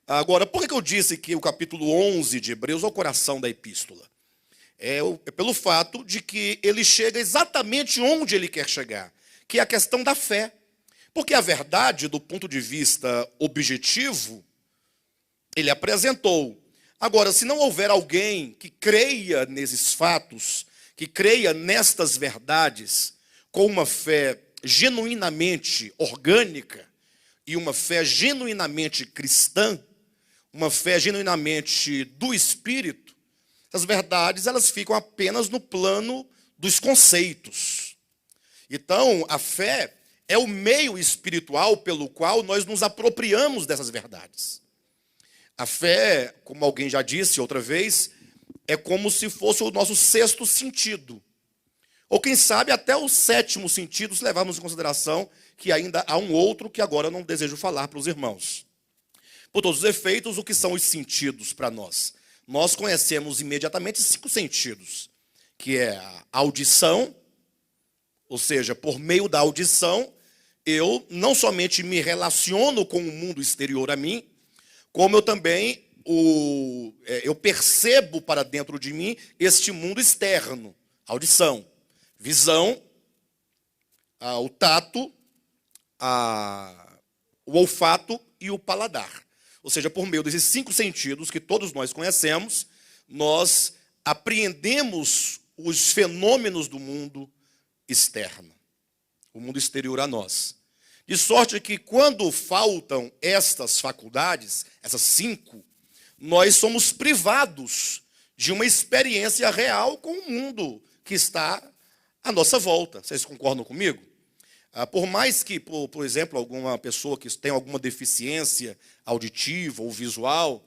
Agora, por que eu disse que o capítulo 11 de Hebreus é o coração da epístola? É pelo fato de que ele chega exatamente onde ele quer chegar, que é a questão da fé. Porque a verdade, do ponto de vista objetivo, ele apresentou. Agora, se não houver alguém que creia nesses fatos, que creia nestas verdades, com uma fé genuinamente orgânica e uma fé genuinamente cristã, uma fé genuinamente do Espírito, essas verdades elas ficam apenas no plano dos conceitos. Então, a fé é o meio espiritual pelo qual nós nos apropriamos dessas verdades. A fé, como alguém já disse outra vez, é como se fosse o nosso sexto sentido. Ou quem sabe até o sétimo sentido, se levarmos em consideração que ainda há um outro que agora eu não desejo falar para os irmãos. Por todos os efeitos, o que são os sentidos para nós? Nós conhecemos imediatamente 5 sentidos, que é a audição, ou seja, por meio da audição, eu não somente me relaciono com o mundo exterior a mim, como eu também eu percebo para dentro de mim este mundo externo. Audição, visão, o tato, o olfato e o paladar. Ou seja, por meio desses 5 sentidos que todos nós conhecemos, nós apreendemos os fenômenos do mundo externo, o mundo exterior a nós. De sorte que quando faltam estas faculdades, essas 5, nós somos privados de uma experiência real com o mundo que está à nossa volta. Vocês concordam comigo? Por mais que, por exemplo, alguma pessoa que tem alguma deficiência auditiva ou visual,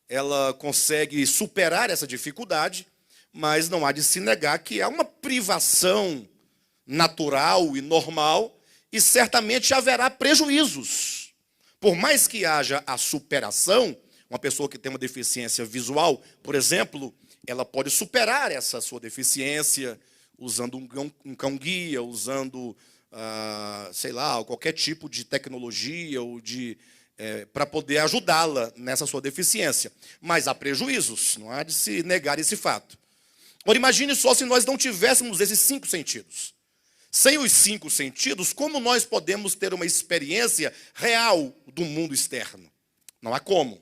ela consegue superar essa dificuldade, mas não há de se negar que há uma privação natural e normal, e certamente haverá prejuízos. Por mais que haja a superação, uma pessoa que tem uma deficiência visual, por exemplo, ela pode superar essa sua deficiência usando um cão-guia, usando, sei lá, qualquer tipo de tecnologia ou para poder ajudá-la nessa sua deficiência. Mas há prejuízos, não há de se negar esse fato. Agora imagine só se nós não tivéssemos esses 5 sentidos. Sem os 5 sentidos, como nós podemos ter uma experiência real do mundo externo? Não há como.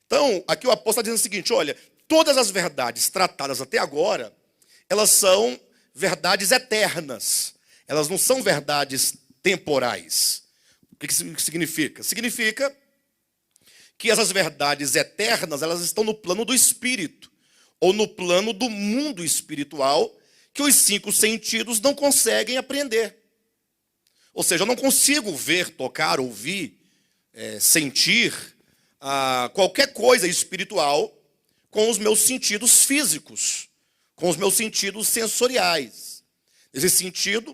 Então, aqui o apóstolo está dizendo o seguinte, olha, todas as verdades tratadas até agora, elas são verdades eternas. Elas não são verdades temporais. O que isso significa? Significa que essas verdades eternas, elas estão no plano do espírito, ou no plano do mundo espiritual, que os 5 sentidos não conseguem apreender. Ou seja, eu não consigo ver, tocar, ouvir, sentir qualquer coisa espiritual com os meus sentidos físicos, com os meus sentidos sensoriais. Nesse sentido,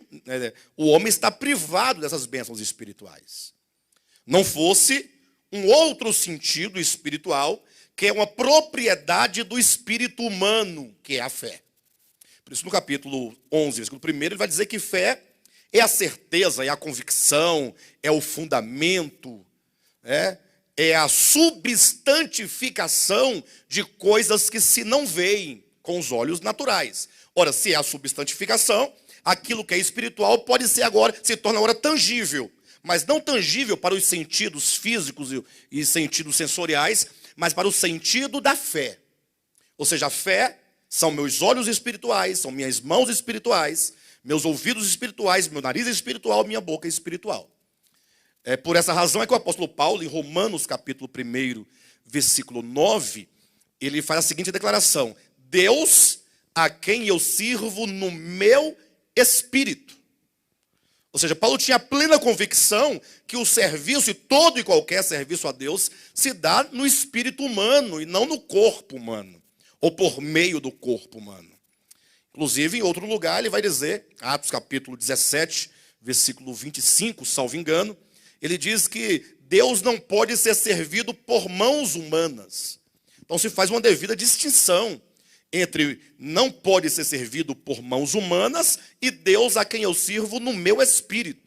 o homem está privado dessas bênçãos espirituais. Não fosse um outro sentido espiritual, que é uma propriedade do espírito humano, que é a fé. Por isso, no capítulo 11, versículo 1, ele vai dizer que fé é a certeza, é a convicção, é o fundamento, é a substantificação de coisas que se não veem com os olhos naturais. Ora, se é a substantificação, aquilo que é espiritual pode ser agora, se torna agora tangível, mas não tangível para os sentidos físicos e sentidos sensoriais, mas para o sentido da fé. Ou seja, a fé são meus olhos espirituais, são minhas mãos espirituais, meus ouvidos espirituais, meu nariz espiritual, minha boca espiritual. Por essa razão é que o apóstolo Paulo, em Romanos capítulo 1, versículo 9, ele faz a seguinte declaração: Deus a quem eu sirvo no meu espírito. Ou seja, Paulo tinha plena convicção que o serviço, e todo e qualquer serviço a Deus, se dá no espírito humano e não no corpo humano, ou por meio do corpo humano. Inclusive, em outro lugar, ele vai dizer, Atos capítulo 17, versículo 25, salvo engano, ele diz que Deus não pode ser servido por mãos humanas. Então se faz uma devida distinção entre não pode ser servido por mãos humanas e Deus a quem eu sirvo no meu espírito.